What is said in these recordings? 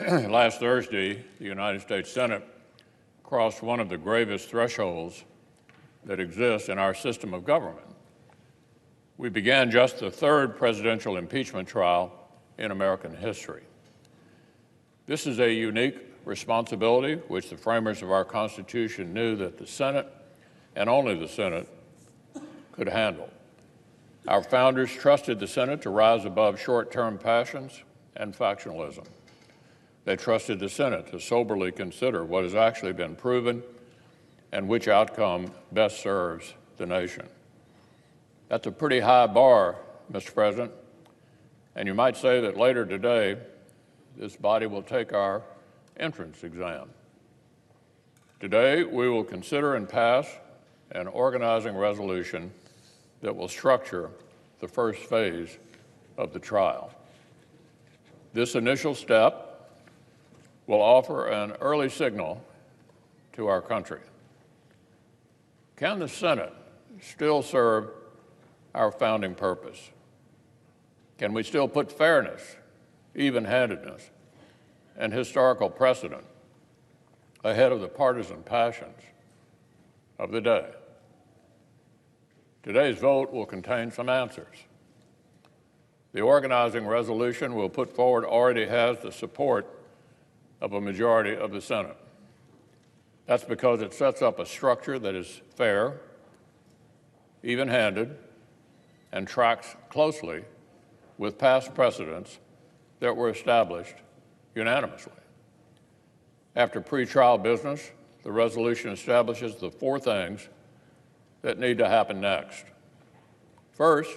Last Thursday, the United States Senate crossed one of the gravest thresholds that exists in our system of government. We began just the third presidential impeachment trial in American history. This is a unique responsibility which the framers of our Constitution knew that the Senate, and only the Senate, could handle. Our founders trusted the Senate to rise above short-term passions and factionalism. They trusted the Senate to soberly consider what has actually been proven and which outcome best serves the nation. That's a pretty high bar, Mr. President, and you might say that later today, this body will take our entrance exam. Today, we will consider and pass an organizing resolution that will structure the first phase of the trial. This initial step will offer an early signal to our country. Can the Senate still serve our founding purpose? Can we still put fairness, even-handedness, and historical precedent ahead of the partisan passions of the day? Today's vote will contain some answers. The organizing resolution we'll put forward already has the support of a majority of the Senate. That's because it sets up a structure that is fair, even-handed, and tracks closely with past precedents that were established unanimously. After pretrial business, the resolution establishes the four things that need to happen next. First,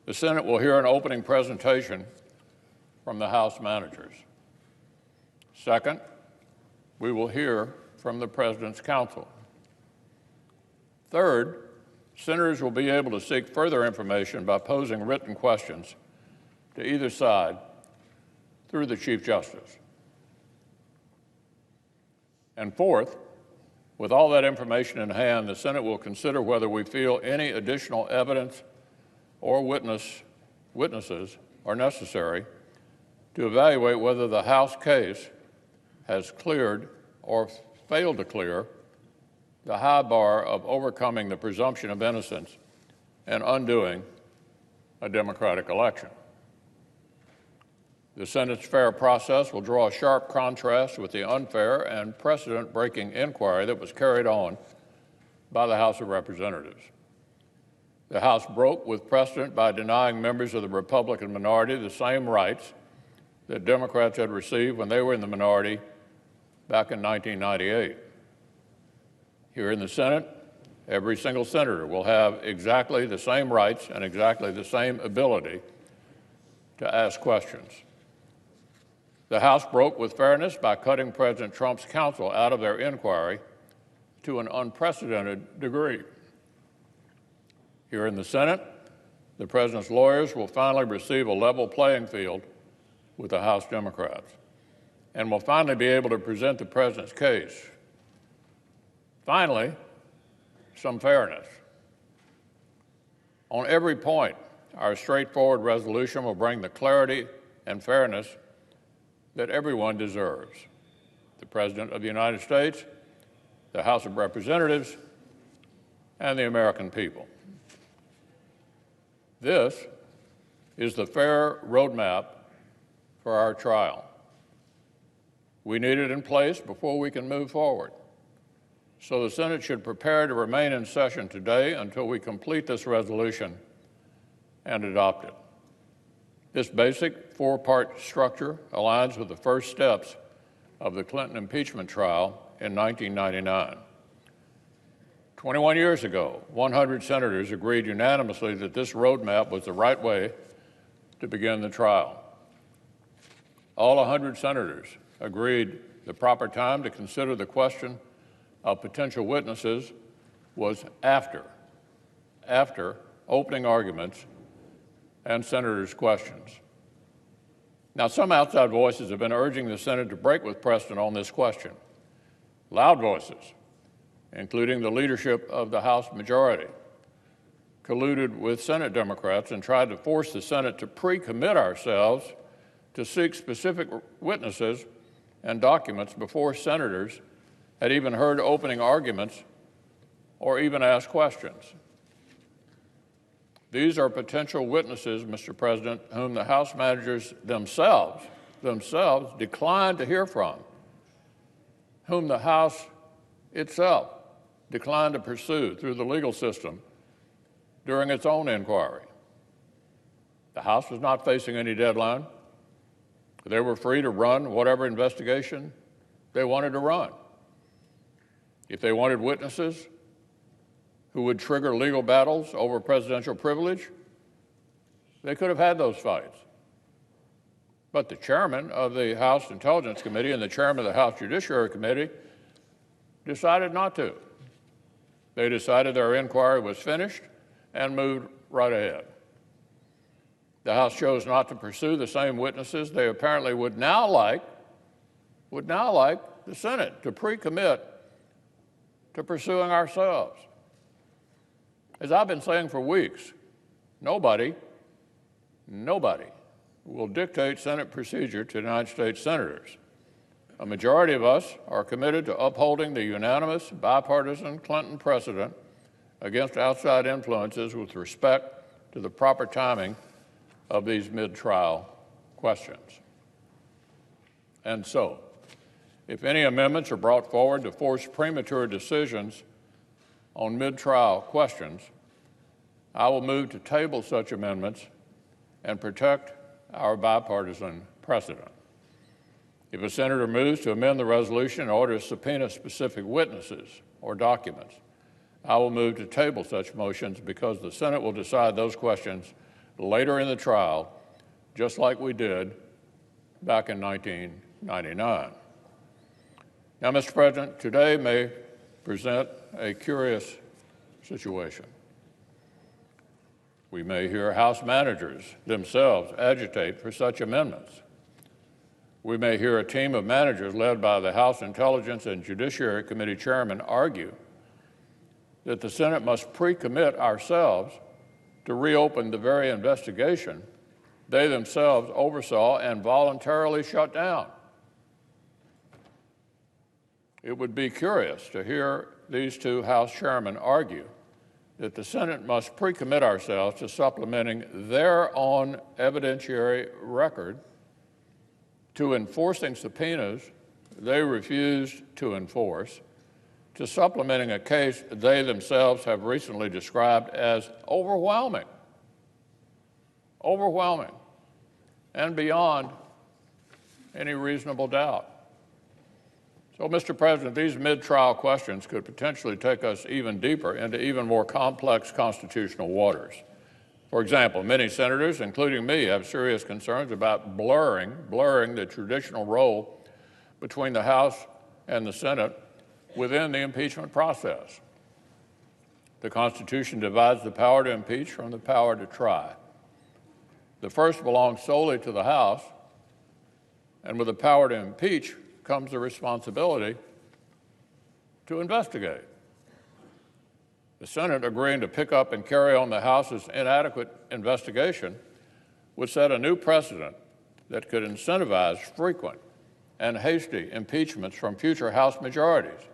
the Senate will hear an opening presentation from the House managers. Second, we will hear from the President's counsel. Third, senators will be able to seek further information by posing written questions to either side through the Chief Justice. And fourth, with all that information in hand, the Senate will consider whether we feel any additional evidence or witnesses are necessary to evaluate whether the House case has cleared or failed to clear the high bar of overcoming the presumption of innocence and undoing a democratic election. The Senate's fair process will draw a sharp contrast with the unfair and precedent-breaking inquiry that was carried on by the House of Representatives. The House broke with precedent by denying members of the Republican minority the same rights that Democrats had received when they were in the minority back in 1998. Here in the Senate, every single senator will have exactly the same rights and exactly the same ability to ask questions. The House broke with fairness by cutting President Trump's counsel out of their inquiry to an unprecedented degree. Here in the Senate, the President's lawyers will finally receive a level playing field with the House Democrats and will finally be able to present the President's case. Finally, some fairness. On every point, our straightforward resolution will bring the clarity and fairness that everyone deserves: the President of the United States, the House of Representatives, and the American people. This is the fair roadmap for our trial. We need it in place before we can move forward. So the Senate should prepare to remain in session today until we complete this resolution and adopt it. This basic four-part structure aligns with the first steps of the Clinton impeachment trial in 1999. 21 years ago, 100 senators agreed unanimously that this roadmap was the right way to begin the trial. All 100 senators agreed the proper time to consider the question of potential witnesses was after opening arguments and senators' questions. Now, some outside voices have been urging the Senate to break with precedent on this question. Loud voices, including the leadership of the House majority, colluded with Senate Democrats and tried to force the Senate to pre-commit ourselves to seek specific witnesses and documents before senators had even heard opening arguments or even asked questions. These are potential witnesses, Mr. President, whom the House managers themselves declined to hear from, whom the House itself declined to pursue through the legal system during its own inquiry. The House was not facing any deadline. They were free to run whatever investigation they wanted to run. If they wanted witnesses who would trigger legal battles over presidential privilege, they could have had those fights. But the chairman of the House Intelligence Committee and the chairman of the House Judiciary Committee decided not to. They decided their inquiry was finished and moved right ahead. The House chose not to pursue the same witnesses they apparently would now like the Senate to pre-commit to pursuing ourselves. As I've been saying for weeks, nobody will dictate Senate procedure to United States senators. A majority of us are committed to upholding the unanimous, bipartisan Clinton precedent against outside influences with respect to the proper timing of these mid-trial questions. And so, if any amendments are brought forward to force premature decisions on mid-trial questions, I will move to table such amendments and protect our bipartisan precedent. If a senator moves to amend the resolution in order to subpoena specific witnesses or documents, I will move to table such motions because the Senate will decide those questions later in the trial, just like we did back in 1999. Now, Mr. President, today may present a curious situation. We may hear House managers themselves agitate for such amendments. We may hear a team of managers led by the House Intelligence and Judiciary Committee chairman argue that the Senate must pre-commit ourselves to reopen the very investigation they themselves oversaw and voluntarily shut down. It would be curious to hear these two House chairmen argue that the Senate must pre-commit ourselves to supplementing their own evidentiary record to enforcing subpoenas they refused to enforce, to supplementing a case they themselves have recently described as overwhelming, and beyond any reasonable doubt. So, Mr. President, these mid-trial questions could potentially take us even deeper into even more complex constitutional waters. For example, many senators, including me, have serious concerns about blurring the traditional role between the House and the Senate within the impeachment process. The Constitution divides the power to impeach from the power to try. The first belongs solely to the House, and with the power to impeach comes the responsibility to investigate. The Senate agreeing to pick up and carry on the House's inadequate investigation would set a new precedent that could incentivize frequent and hasty impeachments from future House majorities.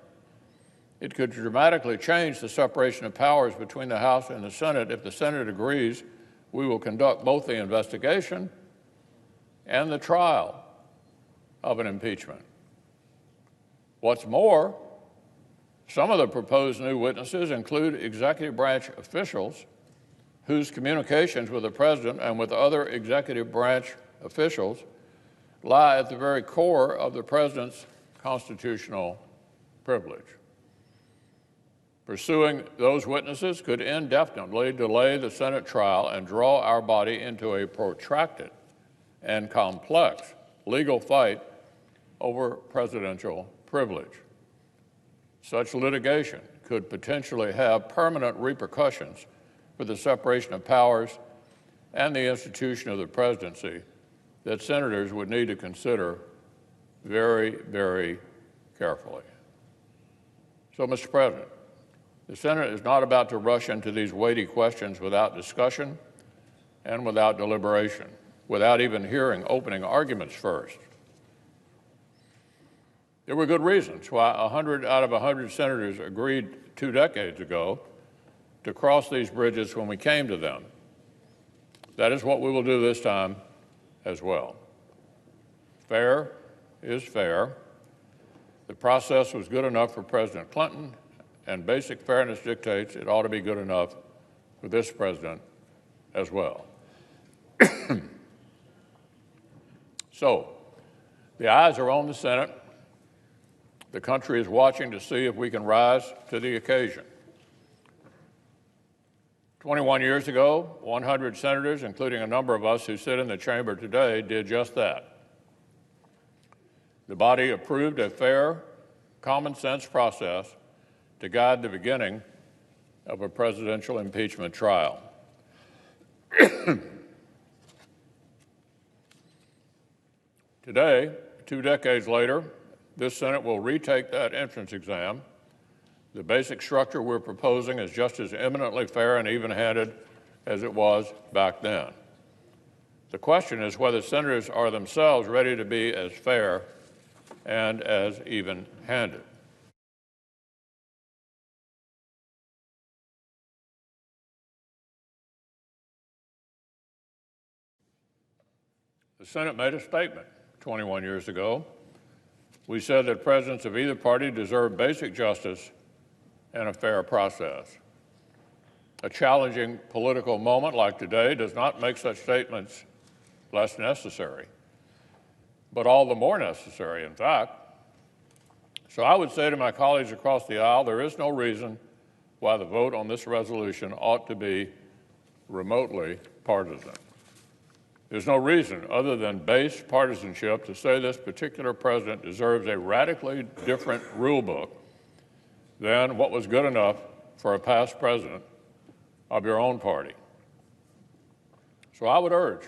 It could dramatically change the separation of powers between the House and the Senate if the Senate agrees we will conduct both the investigation and the trial of an impeachment. What's more, some of the proposed new witnesses include executive branch officials whose communications with the President and with other executive branch officials lie at the very core of the President's constitutional privilege. Pursuing those witnesses could indefinitely delay the Senate trial and draw our body into a protracted and complex legal fight over presidential privilege. Such litigation could potentially have permanent repercussions for the separation of powers and the institution of the presidency that senators would need to consider very, very carefully. So, Mr. President, the Senate is not about to rush into these weighty questions without discussion and without deliberation. without even hearing opening arguments first. There were good reasons why 100 out of 100 senators agreed 2 decades ago to cross these bridges when we came to them. That is what we will do this time as well. Fair is fair. The process was good enough for President Clinton, and basic fairness dictates it ought to be good enough for this president as well. So, the eyes are on the Senate. The country is watching to see if we can rise to the occasion. 21 years ago, 100 senators, including a number of us who sit in the chamber today, did just that. The body approved a fair, common-sense process to guide the beginning of a presidential impeachment trial. Today, 2 decades later, this Senate will retake that entrance exam. The basic structure we're proposing is just as eminently fair and even-handed as it was back then. The question is whether senators are themselves ready to be as fair and as even-handed. The Senate made a statement 21 years ago. We said that presidents of either party deserve basic justice and a fair process. A challenging political moment like today does not make such statements less necessary, but all the more necessary, in fact. So I would say to my colleagues across the aisle, there is no reason why the vote on this resolution ought to be remotely partisan. There's no reason other than base partisanship to say this particular president deserves a radically different rule book than what was good enough for a past president of your own party. So I would urge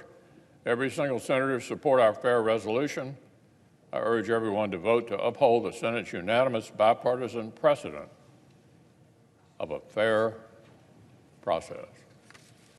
every single senator to support our fair resolution. I urge everyone to vote to uphold the Senate's unanimous bipartisan precedent of a fair process.